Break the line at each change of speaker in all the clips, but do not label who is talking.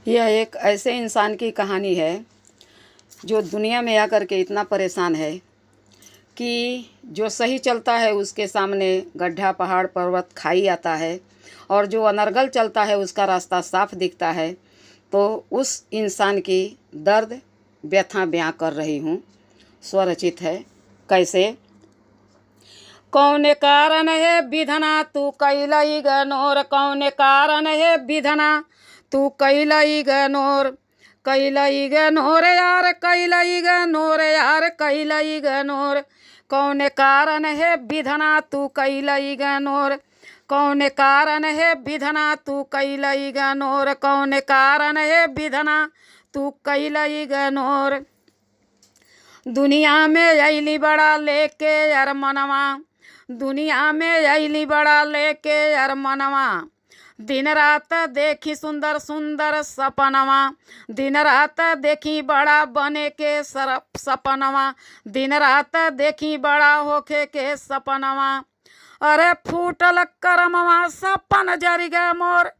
यह एक ऐसे इंसान की कहानी है जो दुनिया में आकर के इतना परेशान है कि जो सही चलता है उसके सामने गड्ढा, पहाड़, पर्वत, खाई आता है, और जो अनर्गल चलता है उसका रास्ता साफ दिखता है। तो उस इंसान की दर्द व्यथा बयां कर रही हूँ। स्वरचित है। कैसे? कौन कारण है विधना तू कैलई गनोर, कौन कारण है विधना तू कैलई गनोर, कैलई गनोर यार, कैलई गनोर यार, कैलई गनोर। कौन कारण है विधना तू कैलई गनोर, कौन कारण है विधना तू कैलई गनोर, कौन कारण है विधना तू कैलई गनोर। दुनिया में अली बड़ा लेके यार मनवा, दुनिया में अली बड़ा लेके यार मनवा। दिन रात देखी सुंदर सुंदर सपनवा, दिन रात देखी बड़ा बने के सपनवा, दिन रात देखी बड़ा होके के सपनवा। अरे फूटल करमवा सपन जरिगा मोर,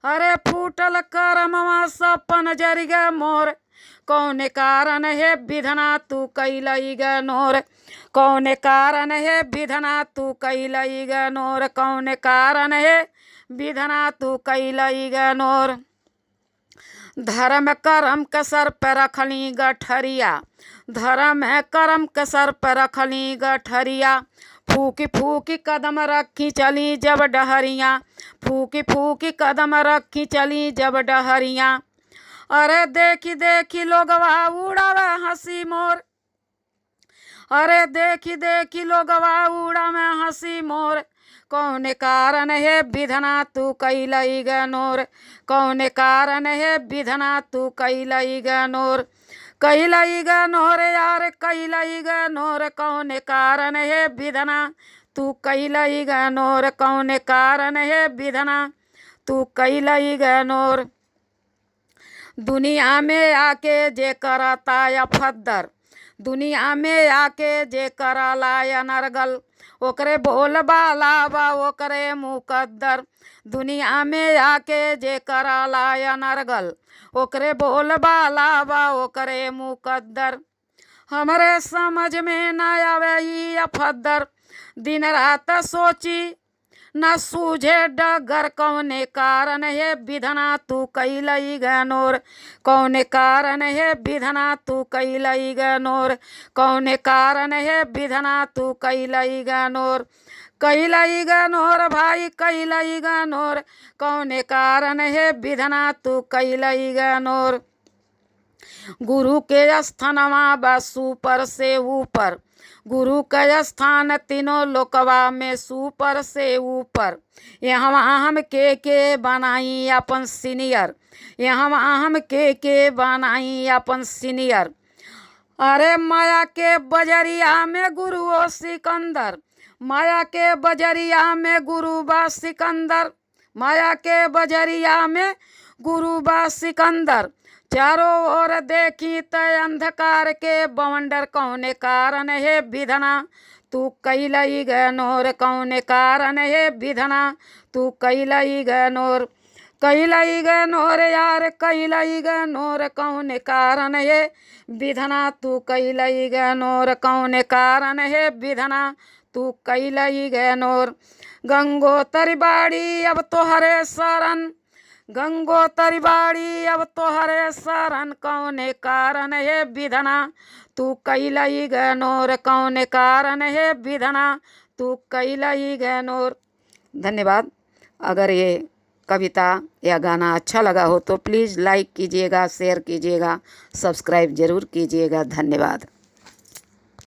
अरे फूटल करमवा सपन जरिगा मोर। कौन कारण है विधना तू कैलई गनोर, कौन कारण है विधना तू कैलई गनोर, कौन कारण है विधना तू कैलई गनोर। धर्म करम के सर पर रखली गठरिया, धर्म है करम के सर पर रखली गठरिया। फूकी फूकी कदम रखी चली जब डहरिया, फूकी फूकी कदम रखी चली जब डहरिया। अरे देखी देखी लोगवा उड़ावे हंसी मोर, अरे देखी देखी लोगवा उड़ावे हंसी मोर। कौन कारण है विधना तू कैलई गनोर, कौन कारण है विधना तू कैलई गनोर, कैलई गनोर यार, कैलई गनोर। कौन कारण है विधना तू कैलई गनोर, कौन कारण है विधना तू कैलई गनोर। दुनिया में आके जे करता या फद्दर, दुनिया में आके जे कराला या नरगल, ओकरे बोल बाला बा ओकरे मुकद्दर। दुनिया में आके जे कराला या नरगल, ओकरे बोल बाला बा ओकरे मुकद्दर। हमरे समझ में न आवे ई अफद्दर, दिन रात सोची न सूझे डगर। कौने कारण है विधना तू कैलई गनोर, कौने कारण है विधना तू कैलई गनोर, कौने कारण है विधना तू कैलई गनोर। कैलई गनोर भाई कैलई गनोर, कौने कारण है विधना तू कैलई गनोर। गुरु के स्थानवा बस ऊपर से ऊपर, गुरु का स्थान तीनों लोकवा में सुपर से ऊपर। यहाँ हम के बनाई अपन सीनियर, यहाँ हम के बनाई अपन सीनियर। अरे माया के बजरिया में गुरु ओ सिकंदर, माया के बजरिया में गुरु बा सिकंदर, माया के बजरिया में गुरु बा सिकंदर। चारों ओर देखी तय अंधकार के बवंडर। कौने कारण है विधना तू कैलई गनोर, कौने कारण है विधना तू कैलई गनोर, कैलई गनोर यार, कैलई गनोर। कौने कारण है विधना तू कैलई गनोर, कौने कारण है विधना तू कैलई गनोर। गंगोत्री बाड़ी अब तोहरे शरण, गंगोत्री बाड़ी अब तोहरे शरण। कौने कारण है विधना तू कैलई गनोर, कौने कारण है विधना तू कैलई गनोर। धन्यवाद। अगर ये कविता या गाना अच्छा लगा हो तो प्लीज़ लाइक कीजिएगा, शेयर कीजिएगा, सब्सक्राइब जरूर कीजिएगा। धन्यवाद।